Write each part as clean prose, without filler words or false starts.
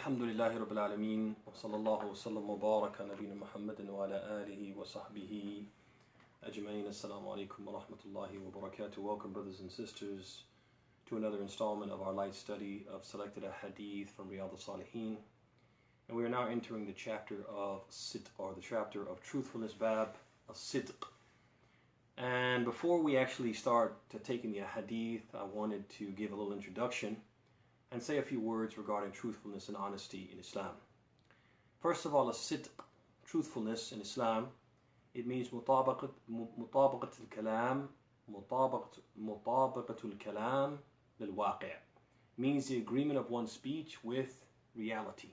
Alhamdulillahi Rabbil Alameen wa sallallahu wa sallam wa baraka nabina Muhammadin wa ala alihi wa sahbihi ajma'in. Assalamu alaikum wa rahmatullahi wa barakatuh. Welcome, brothers and sisters, to another installment of our light study of selected Ahadeeth from Riyaadus Saaliheen. And we are now entering the chapter of Sidq, or the chapter of truthfulness, Bab al-Sidq. And before we actually start to taking the Ahadeeth, I wanted to give a little introduction and say a few words regarding truthfulness and honesty in Islam. First of all, al-Sidq, truthfulness in Islam, it means mutabaqat al-kalam, mutabaqat al-kalam lil-waqi', means the agreement of one's speech with reality.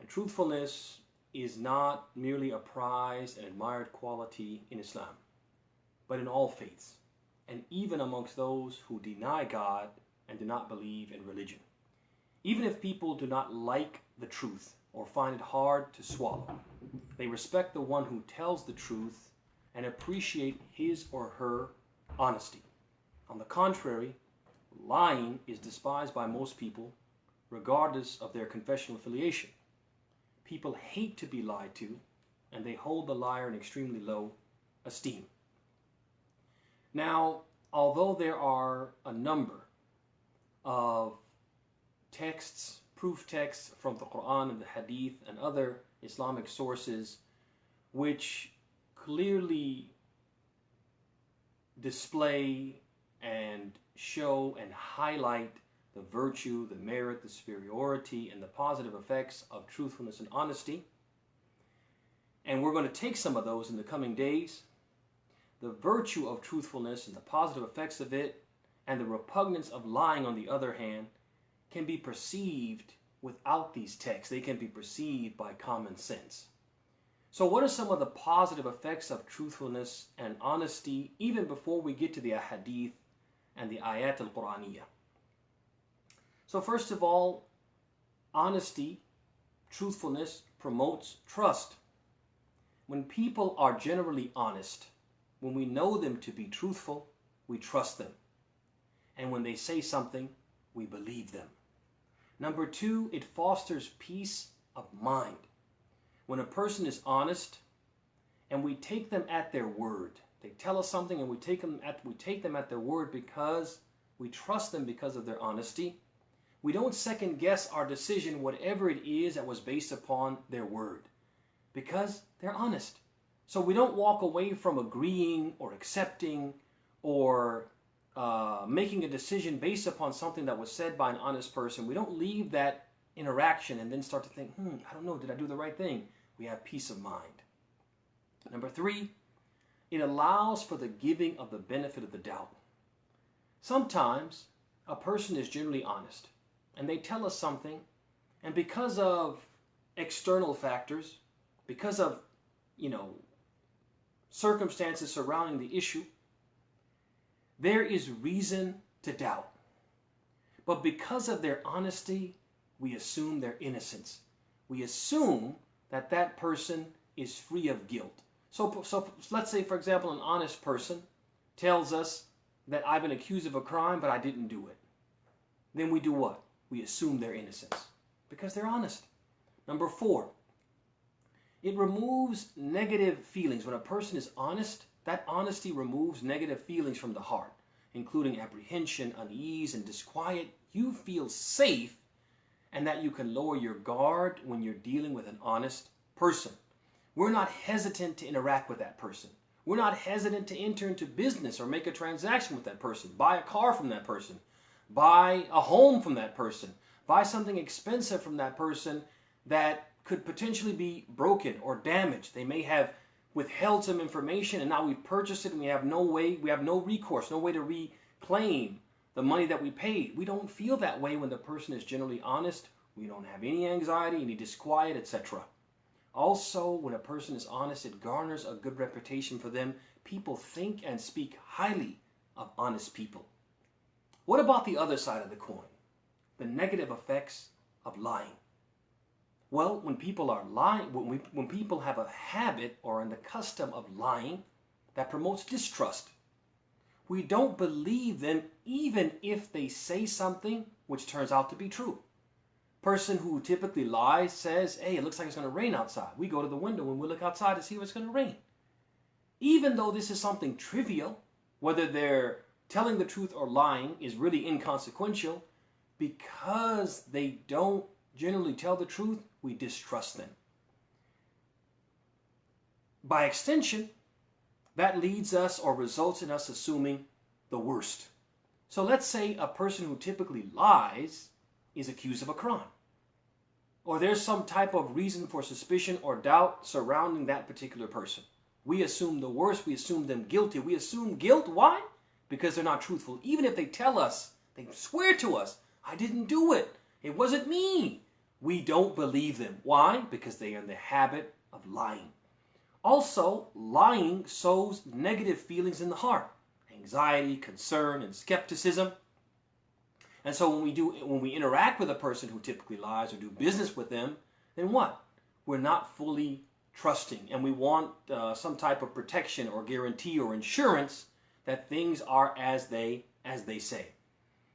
And truthfulness is not merely a prized and admired quality in Islam, but in all faiths, and even amongst those who deny God and do not believe in religion. Even if people do not like the truth or find it hard to swallow, they respect the one who tells the truth and appreciate his or her honesty. On the contrary, lying is despised by most people, regardless of their confessional affiliation. People hate to be lied to, and they hold the liar in extremely low esteem. Now, although there are a number of texts, proof texts from the Quran and the Hadith and other Islamic sources which clearly display and show and highlight the virtue, the merit, the superiority, and the positive effects of truthfulness and honesty. And we're going to take some of those in the coming days. The virtue of truthfulness and the positive effects of it, and the repugnance of lying, on the other hand, can be perceived without these texts. They can be perceived by common sense. So what are some of the positive effects of truthfulness and honesty, even before we get to the Ahadeeth and the Ayat al-Quraniyah? So first of all, honesty, truthfulness promotes trust. When people are generally honest, when we know them to be truthful, we trust them. And when they say something, we believe them. Number two, it fosters peace of mind. When a person is honest and we take them at their word, they tell us something and we take them at their word because we trust them because of their honesty. We don't second guess our decision, whatever it is that was based upon their word, because they're honest. So we don't walk away from agreeing or accepting or making a decision based upon something that was said by an honest person. We don't leave that interaction and then start to think, I don't know, did I do the right thing? We have peace of mind. Number three, it allows for the giving of the benefit of the doubt. Sometimes a person is generally honest and they tell us something, and because of external factors, because of, circumstances surrounding the issue, there is reason to doubt. But because of their honesty, we assume their innocence. We assume that that person is free of guilt. So let's say, for example, an honest person tells us that I've been accused of a crime, but I didn't do it. Then we do what? We assume their innocence because they're honest. Number four, it removes negative feelings. When a person is honest, that honesty removes negative feelings from the heart, including apprehension, unease, and disquiet. You feel safe and that you can lower your guard when you're dealing with an honest person. We're not hesitant to interact with that person. We're not hesitant to enter into business or make a transaction with that person, buy a car from that person, buy a home from that person, buy something expensive from that person that could potentially be broken or damaged. They may have withheld some information and now we've purchased it and we have no recourse, no way to reclaim the money that we paid. We don't feel that way when the person is generally honest. We don't have any anxiety, any disquiet, etc. Also, when a person is honest, it garners a good reputation for them. People think and speak highly of honest people. What about the other side of the coin? The negative effects of lying. Well, when people are lying, when people have a habit or in the custom of lying, that promotes distrust. We don't believe them even if they say something which turns out to be true. Person who typically lies says, hey, it looks like it's going to rain outside. We go to the window and we look outside to see if it's going to rain. Even though this is something trivial, whether they're telling the truth or lying is really inconsequential, because they don't generally tell the truth, we distrust them. By extension, that leads us or results in us assuming the worst. So let's say a person who typically lies is accused of a crime, or there's some type of reason for suspicion or doubt surrounding that particular person. We assume the worst. We assume them guilty. We assume guilt. Why? Because they're not truthful. Even if they tell us, they swear to us, I didn't do it. It wasn't me. We don't believe them. Why? Because they are in the habit of lying. Also, lying sows negative feelings in the heart. Anxiety, concern, and skepticism. And so when we interact with a person who typically lies or do business with them, then what? We're not fully trusting, and we want some type of protection or guarantee or insurance that things are as they say.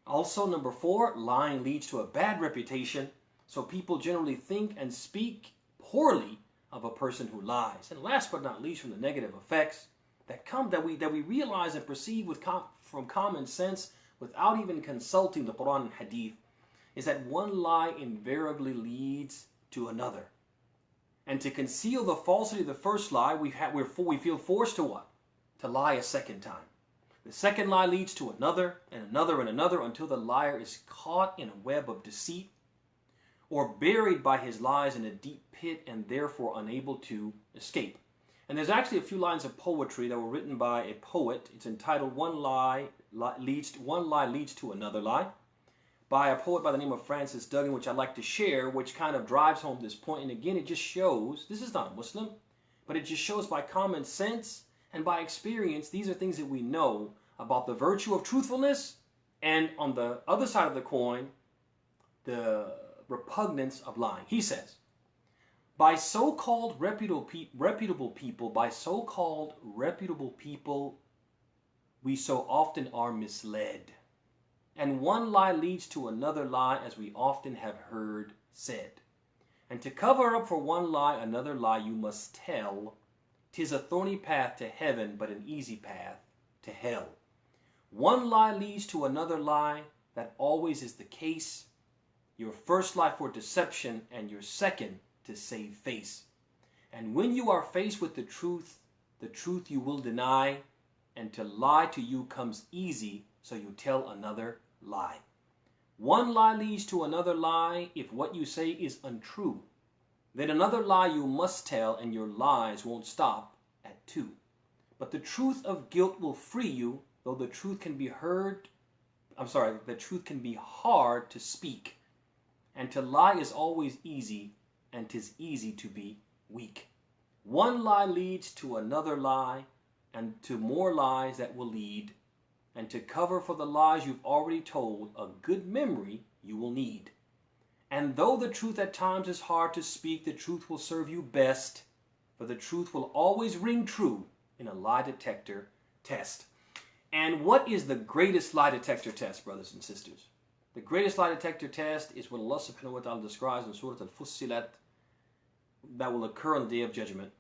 Also, number 4, lying leads to a bad reputation, so people generally think and speak poorly of a person who lies. And last but not least, from the negative effects that we realize and perceive from common sense without even consulting the Quran and Hadith, is that one lie invariably leads to another. And to conceal the falsity of the first lie, we feel forced to what? To lie a second time. The second lie leads to another and another and another until the liar is caught in a web of deceit or buried by his lies in a deep pit and therefore unable to escape. And there's actually a few lines of poetry that were written by a poet. It's entitled One Lie Leads to Another Lie, by a poet by the name of Francis Duggan, which I'd like to share, which kind of drives home this point. And again, it just shows, this is not a Muslim, but it just shows by common sense and by experience, these are things that we know about the virtue of truthfulness, and on the other side of the coin, the repugnance of lying. He says, by so-called reputable people, we so often are misled. And one lie leads to another lie, as we often have heard said. And to cover up for one lie, another lie you must tell. 'Tis a thorny path to heaven, but an easy path to hell. One lie leads to another lie. That always is the case. Your first lie for deception, and your second to save face. And when you are faced with the truth you will deny, and to lie to you comes easy, so you tell another lie. One lie leads to another lie if what you say is untrue. Then another lie you must tell, and your lies won't stop at 2. But the truth of guilt will free you, though the truth can be hard to speak. And to lie is always easy, and 'tis easy to be weak. One lie leads to another lie, and to more lies that will lead. And to cover for the lies you've already told, a good memory you will need. And though the truth at times is hard to speak, the truth will serve you best, for the truth will always ring true in a lie detector test. And what is the greatest lie detector test, brothers and sisters? The greatest lie detector test is what Allah subhanahu wa ta'ala describes in Surah Al-Fussilat, that will occur on the Day of Judgment,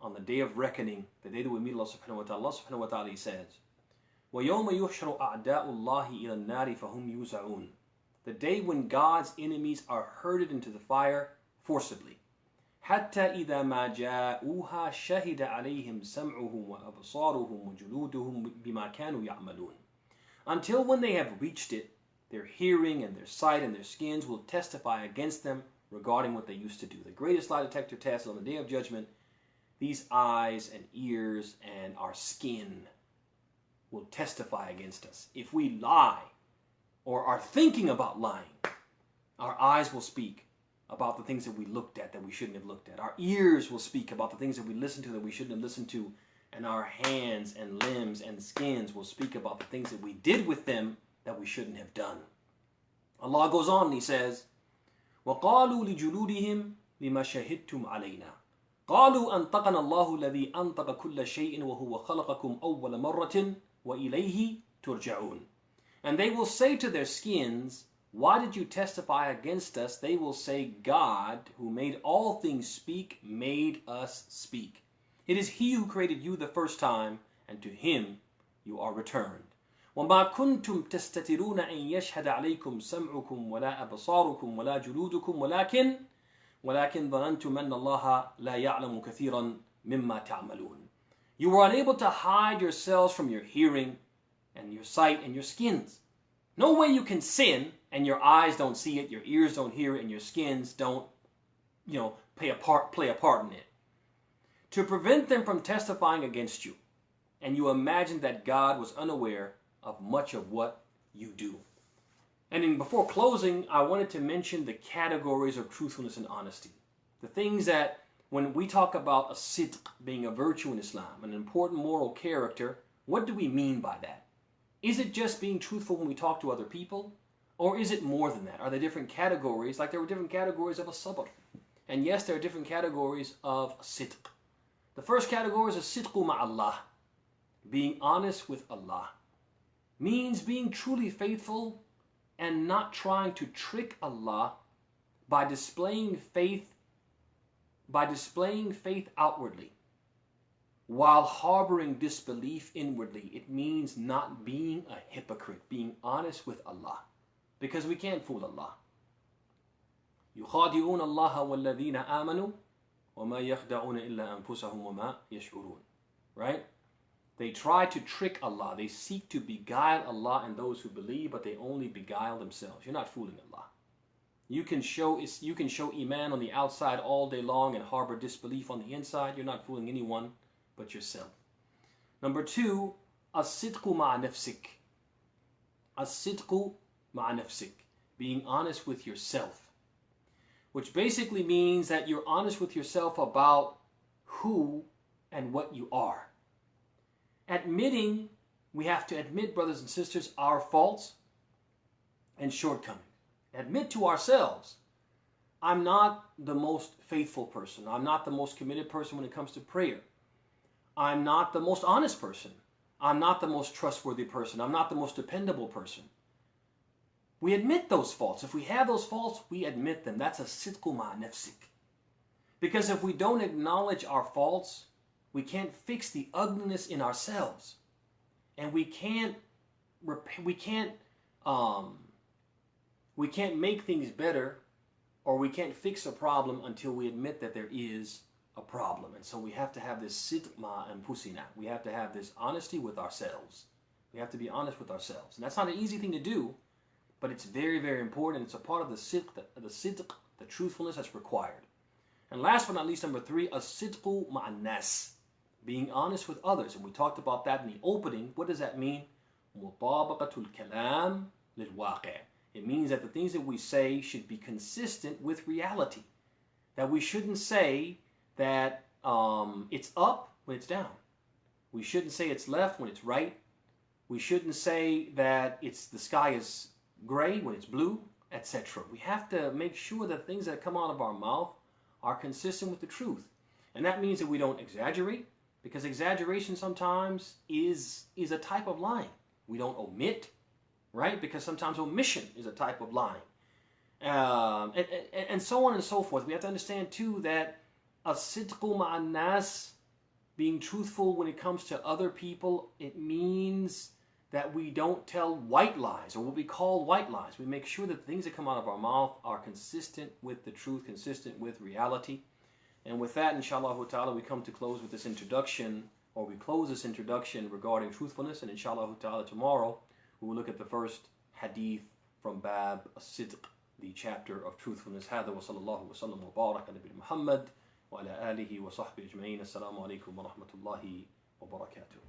on the Day of Reckoning, the day that we meet Allah subhanahu wa ta'ala. Allah subhanahu wa ta'ala says, وَيَوْمَ يُحْشَرُ أَعْدَاءُ اللَّهِ إِلَى النَّارِ فَهُمْ يُوزَعُونَ. The day when God's enemies are herded into the fire forcibly. حَتَّى إِذَا مَا جَاءُوهَا شَهِدَ عَلَيْهِمْ سَمْعُهُمْ وَأَبْصَارُهُمْ وَجُلُودُهُمْ بِمَا كَانُوا يَعْمَلُونَ. Until when they have reached it, their hearing and their sight and their skins will testify against them regarding what they used to do. The greatest lie detector test on the Day of Judgment, these eyes and ears and our skin will testify against us. If we lie or are thinking about lying, our eyes will speak about the things that we looked at that we shouldn't have looked at. Our ears will speak about the things that we listened to that we shouldn't have listened to. And our hands and limbs and skins will speak about the things that we did with them that we shouldn't have done. Allah goes on and He says, وَقَالُوا لِجُلُودِهِمْ لِمَا شَهِدْتُمْ عَلَيْنَا قَالُوا أَنْطَقَنَا اللَّهُ الَّذِي أَنْطَقَ كُلَّ شَيْءٍ وَهُوَ خَلَقَكُمْ أَوَّلَ مَرَّةٍ وَإِلَيْهِ تُرْجَعُونَ. And they will say to their skins, Why did you testify against us? They will say, God, who made all things speak, made us speak. It is he who created you the first time, and to him you are returned. وَمَا كُنْتُمْ تَسْتَتِرُونَ أَنْ يَشْهَدَ عَلَيْكُمْ سَمْعُكُمْ وَلَا أَبْصَارُكُمْ وَلَا جُلُودُكُمْ وَلَكِنْ ظَنَنْتُمْ أَنَّ اللَّهَ لَا يَعْلَمُ كَثِيرًا مِمَّا تَعْمَلُونَ. You were unable to hide yourselves from your hearing and your sight and your skins. No way you can sin and your eyes don't see it, your ears don't hear it, and your skins don't, play a part in it. To prevent them from testifying against you, and you imagine that God was unaware of much of what you do. And before closing, I wanted to mention the categories of truthfulness and honesty. The things that, when we talk about a sidq being a virtue in Islam, an important moral character, what do we mean by that? Is it just being truthful when we talk to other people? Or is it more than that? Are there different categories, like there were different categories of a sabr? And yes, there are different categories of sidq. The first category is a sidqu ma'allah, being honest with Allah. Means being truly faithful and not trying to trick Allah by displaying faith outwardly while harboring disbelief inwardly. It means not being a hypocrite, being honest with Allah, because we can't fool Allah. يُخَادِعُونَ اللَّهَ وَالَّذِينَ آمَنُوا وَمَا يَخْدَعُونَ إِلَّا أَنفُسَهُمْ وَمَا يَشْعُرُونَ. Right? They try to trick Allah. They seek to beguile Allah and those who believe, but they only beguile themselves. You're not fooling Allah. You can show Iman on the outside all day long and harbor disbelief on the inside. You're not fooling anyone but yourself. Number two, as-sidqu ma'a nafsik. As-sidqu ma'a nafsik. Being honest with yourself. Which basically means that you're honest with yourself about who and what you are. We have to admit, brothers and sisters, our faults and shortcomings. Admit to ourselves, I'm not the most faithful person. I'm not the most committed person when it comes to prayer. I'm not the most honest person. I'm not the most trustworthy person. I'm not the most dependable person. We admit those faults. If we have those faults, we admit them. That's a sidqu ma'a nafsik. Because if we don't acknowledge our faults, we can't fix the ugliness in ourselves, and we can't make things better, or we can't fix a problem until we admit that there is a problem. And so we have to have this sidq ma'a anfusina. We have to have this honesty with ourselves. We have to be honest with ourselves, and that's not an easy thing to do, but it's very, very important. It's a part of the sidq, the truthfulness that's required. And last but not least, number three, as-sidqu ma'a nas. Being honest with others, and we talked about that in the opening. What does that mean? Mutabaqatul kalam lil waqi'. It means that the things that we say should be consistent with reality. That we shouldn't say that it's up when it's down. We shouldn't say it's left when it's right. We shouldn't say that the sky is gray when it's blue, etc. We have to make sure that things that come out of our mouth are consistent with the truth. And that means that we don't exaggerate, because exaggeration sometimes is a type of lying. We don't omit, right? Because sometimes omission is a type of lying. And so on and so forth. We have to understand too that as-sidqu ma'a nas, being truthful when it comes to other people, it means that we don't tell white lies, or what we call white lies. We make sure that the things that come out of our mouth are consistent with the truth, consistent with reality. And with that, inshallah ta'ala, we come to close with this introduction, or we close this introduction regarding truthfulness. And inshallah ta'ala, tomorrow we will look at the first hadith from Bab as-Sidq, the chapter of truthfulness. Hada wa sallallahu wa sallam wa barak ala nabi Muhammad wa ala alihi wa sahbihi ajma'in. Assalamu alaikum wa rahmatullahi wa barakatuh.